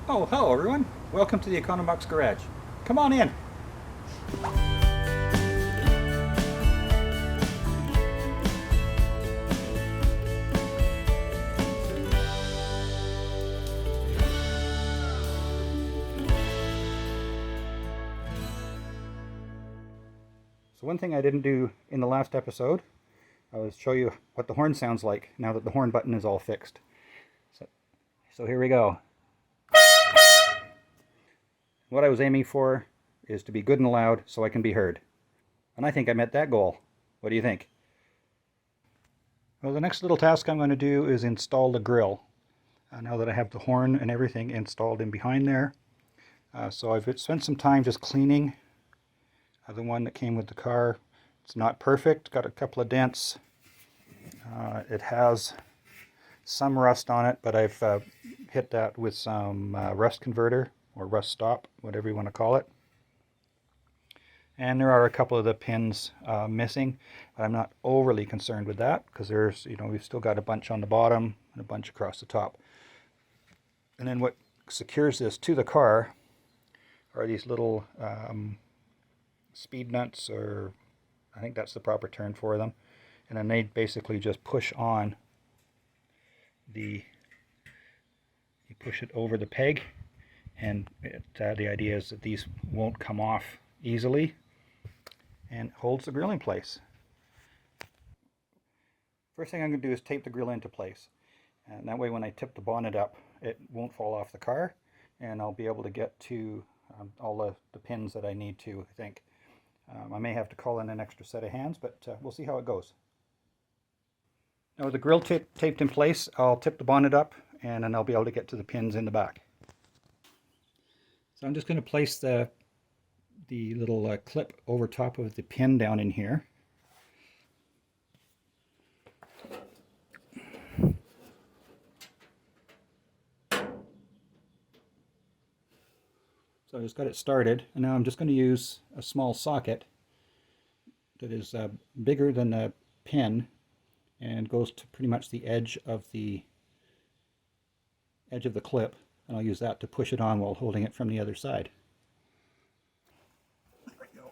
Oh, hello everyone. Welcome to the Econobox garage. Come on in. So one thing I didn't do in the last episode was show you what the horn sounds like now that the horn button is all fixed. So here we go. What I was aiming for is to be good and loud so I can be heard. And I think I met that goal. What do you think? Well, the next little task I'm going to do is install the grill. Now that I have the horn and everything installed in behind there. So I've spent some time just cleaning the one that came with the car. It's not perfect, got a couple of dents. It has some rust on it, but I've hit that with some rust converter or rust stop, whatever you want to call it. And there are a couple of the pins missing, but I'm not overly concerned with that because there's, we've still got a bunch on the bottom and a bunch across the top. And then what secures this to the car are these little speed nuts, or I think that's the proper term for them. And then they basically just push on you push it over the peg, and the idea is that these won't come off easily and holds the grill in place. First thing I'm going to do is tape the grill into place, and that way when I tip the bonnet up it won't fall off the car, and I'll be able to get to all the pins that I need to, I think. I may have to call in an extra set of hands, but we'll see how it goes. Now with the grill taped in place, I'll tip the bonnet up and then I'll be able to get to the pins in the back. So I'm just going to place the little clip over top of the pin down in here. So I just got it started, and now I'm just going to use a small socket that is bigger than the pin and goes to pretty much the edge of the clip, and I'll use that to push it on while holding it from the other side. There we go.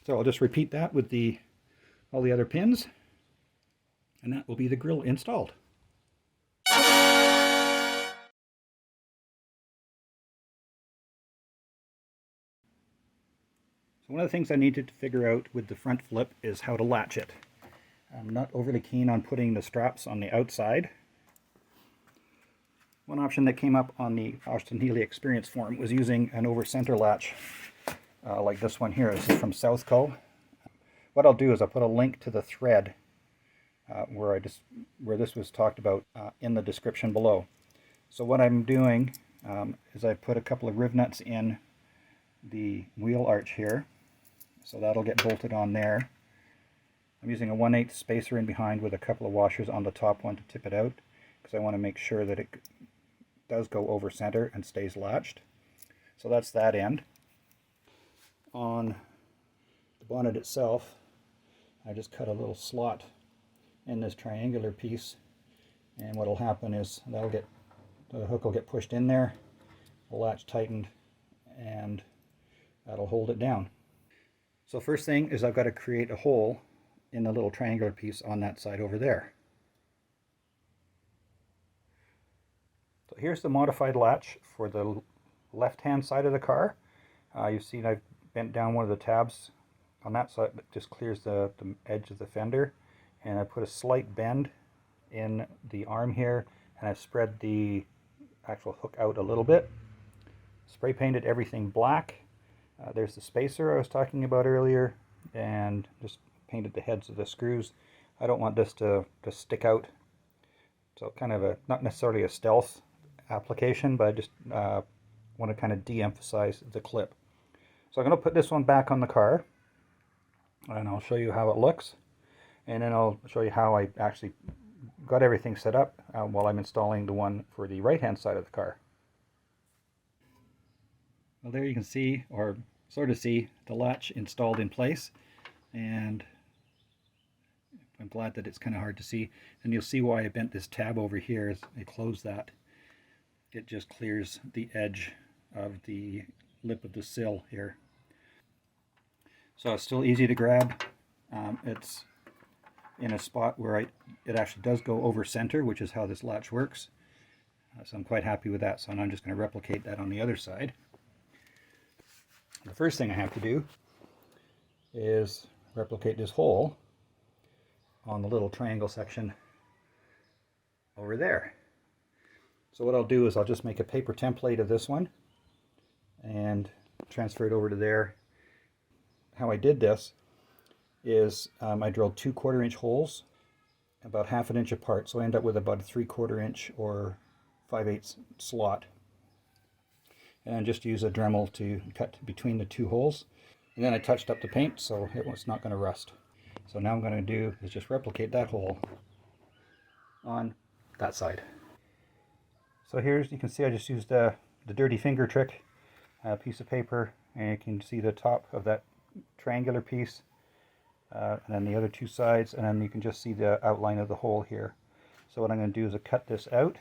So I'll just repeat that with all the other pins, and that will be the grill installed. So one of the things I needed to figure out with the front flip is how to latch it. I'm not overly keen on putting the straps on the outside. One option that came up on the Austin Healey Experience forum was using an over-center latch like this one here. This is from Southco. What I'll do is I'll put a link to the thread where this was talked about in the description below. So what I'm doing is I put a couple of riv nuts in the wheel arch here, so that'll get bolted on there. I'm using a 1/8 spacer in behind with a couple of washers on the top one to tip it out, because I want to make sure that it does go over center and stays latched. So that's that end. On the bonnet itself, I just cut a little slot in this triangular piece, and what will happen is the hook will get pushed in there, the latch tightened, and that'll hold it down. So first thing is I've got to create a hole in the little triangular piece on that side over there. So here's the modified latch for the left-hand side of the car. You've seen I've bent down one of the tabs on that side that just clears the edge of the fender, and I put a slight bend in the arm here, and I've spread the actual hook out a little bit. Spray painted everything black. There's the spacer I was talking about earlier, and just painted the heads of the screws. I don't want this to stick out, so kind of not necessarily a stealth application, but I just want to kind of de-emphasize the clip. So I'm going to put this one back on the car, and I'll show you how it looks, and then I'll show you how I actually got everything set up while I'm installing the one for the right hand side of the car. Well, there you can see, or sort of see the latch installed in place, and I'm glad that it's kind of hard to see. And you'll see why I bent this tab over here. As I close that, it just clears the edge of the lip of the sill here. So it's still easy to grab. It's in a spot where it actually does go over center, which is how this latch works. So I'm quite happy with that. So now I'm just going to replicate that on the other side. The first thing I have to do is replicate this hole on the little triangle section over there. So what I'll do is I'll just make a paper template of this one and transfer it over to there. How I did this is I drilled 2 1/4 inch holes about 1/2 inch apart, so I end up with about a 3/4 inch or 5/8 slot, and just use a Dremel to cut between the 2 holes. And then I touched up the paint so it was not going to rust. So now I'm going to do is just replicate that hole on that side. So here's, you can see I just used the dirty finger trick, a piece of paper, and you can see the top of that triangular piece, and then the other 2 sides, and then you can just see the outline of the hole here. So what I'm going to do is cut this out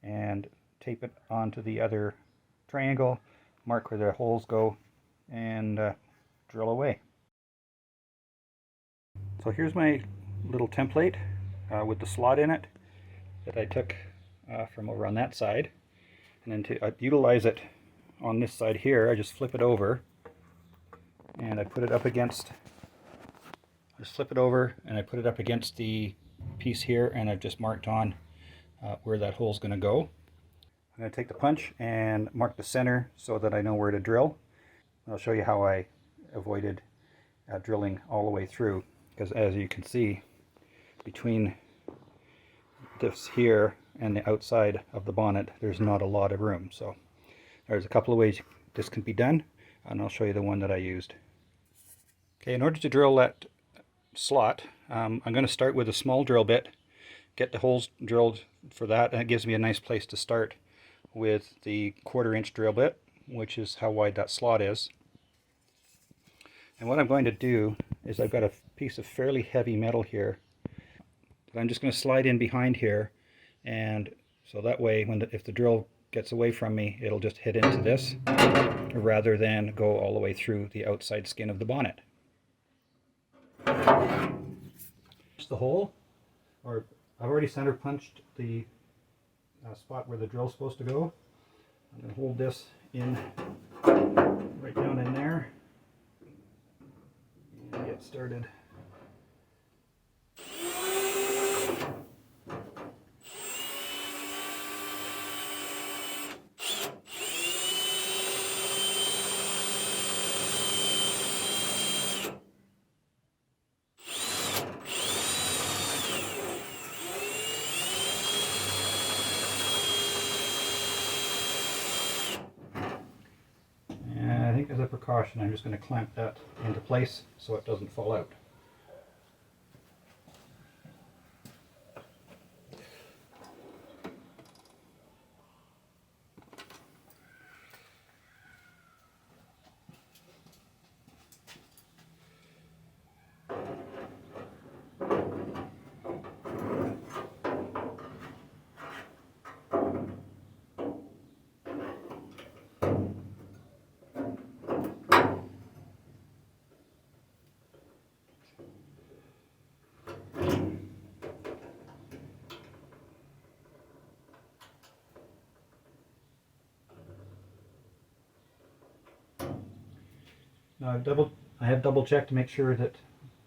and tape it onto the other triangle, mark where the holes go, and drill away. So here's my little template with the slot in it that I took from over on that side, and then to utilize it on this side here, I just flip it over and I put it up against, just flip it over and I put it up against the piece here, and I've just marked on where that hole is going to go. I'm going to take the punch and mark the center so that I know where to drill. I'll show you how I avoided drilling all the way through, because as you can see, between this here and the outside of the bonnet, there's not a lot of room. So there's a couple of ways this can be done, and I'll show you the one that I used. Okay, in order to drill that slot, I'm going to start with a small drill bit, get the holes drilled for that, and it gives me a nice place to start with the 1/4 inch drill bit, which is how wide that slot is. And what I'm going to do is I've got a piece of fairly heavy metal here that I'm just going to slide in behind here, and so that way if the drill gets away from me, it'll just hit into this rather than go all the way through the outside skin of the bonnet. The hole, or I've already center punched the spot where the drill's supposed to go. I'm going to hold this in right down in there and get started. As a precaution, I'm just going to clamp that into place so it doesn't fall out. Now I have double checked to make sure that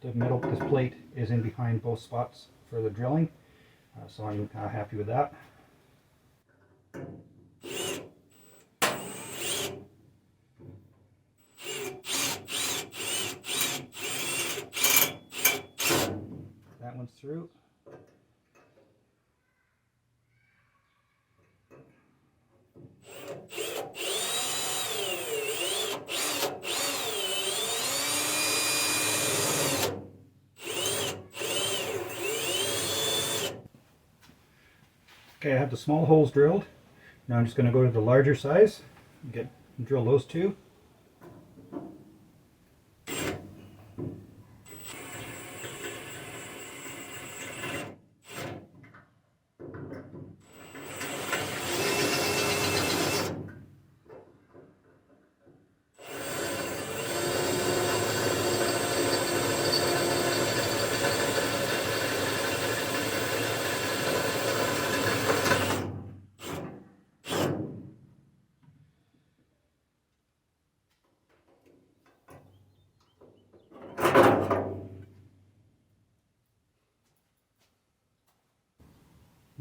this plate is in behind both spots for the drilling, so I'm happy with that. That one's through. Okay, I have the small holes drilled. Now I'm just going to go to the larger size and drill those 2.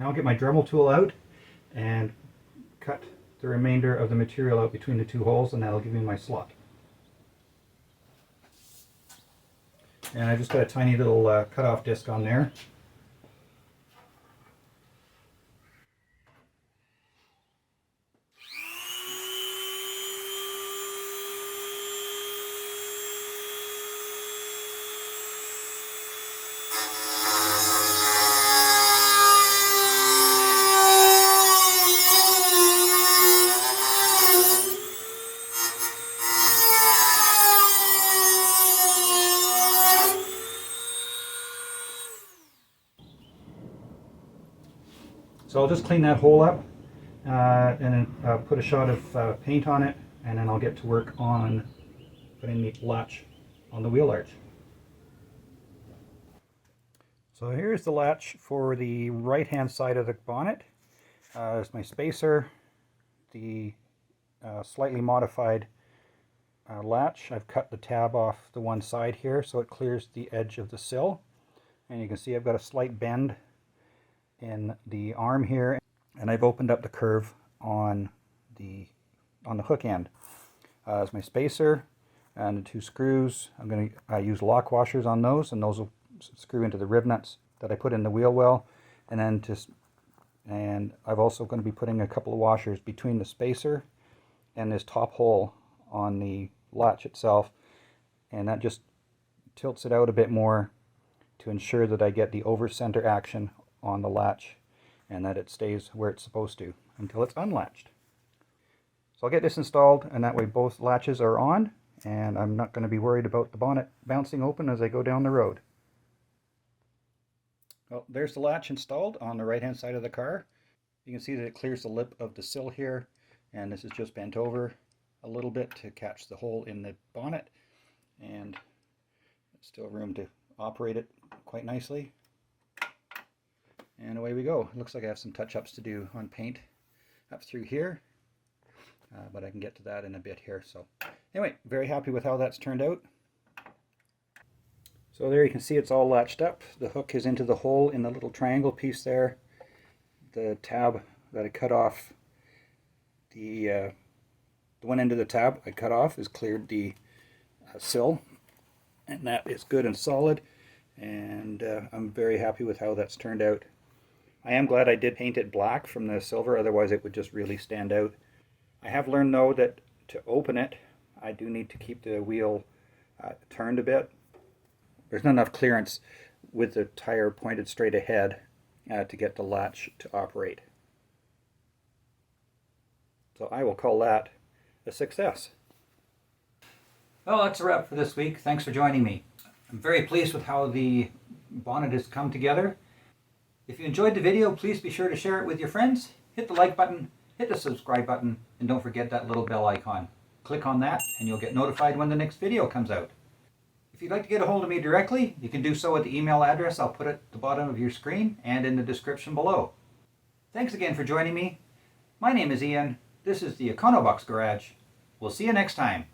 Now I'll get my Dremel tool out and cut the remainder of the material out between the two holes, and that'll give me my slot. And I just got a tiny little cutoff disc on there. So I'll just clean that hole up and then put a shot of paint on it, and then I'll get to work on putting the latch on the wheel arch. So here's the latch for the right hand side of the bonnet. There's my spacer, the slightly modified latch. I've cut the tab off the one side here so it clears the edge of the sill, and you can see I've got a slight bend in the arm here, and I've opened up the curve on the hook end. As my spacer and the two screws, I'm going to use lock washers on those, and those will screw into the rib nuts that I put in the wheel well. And I've also going to be putting a couple of washers between the spacer and this top hole on the latch itself, and that just tilts it out a bit more to ensure that I get the over center action on the latch and that it stays where it's supposed to until it's unlatched. So I'll get this installed, and that way both latches are on, and I'm not going to be worried about the bonnet bouncing open as I go down the road. Well, there's the latch installed on the right hand side of the car. You can see that it clears the lip of the sill here, and this is just bent over a little bit to catch the hole in the bonnet, and there's still room to operate it quite nicely. And away we go. It looks like I have some touch-ups to do on paint up through here, but I can get to that in a bit here. So anyway, very happy with how that's turned out. So there you can see it's all latched up. The hook is into the hole in the little triangle piece there. The tab that I cut off, the one end of the tab I cut off has cleared the sill, and that is good and solid, and I'm very happy with how that's turned out. I am glad I did paint it black from the silver, otherwise it would just really stand out. I have learned though that to open it, I do need to keep the wheel turned a bit. There's not enough clearance with the tire pointed straight ahead to get the latch to operate. So I will call that a success. Well, that's a wrap for this week. Thanks for joining me. I'm very pleased with how the bonnet has come together. If you enjoyed the video, please be sure to share it with your friends. Hit the like button, hit the subscribe button, and don't forget that little bell icon. Click on that and you'll get notified when the next video comes out. If you'd like to get a hold of me directly, you can do so at the email address I'll put at the bottom of your screen and in the description below. Thanks again for joining me. My name is Ian. This is the Econobox Garage. We'll see you next time.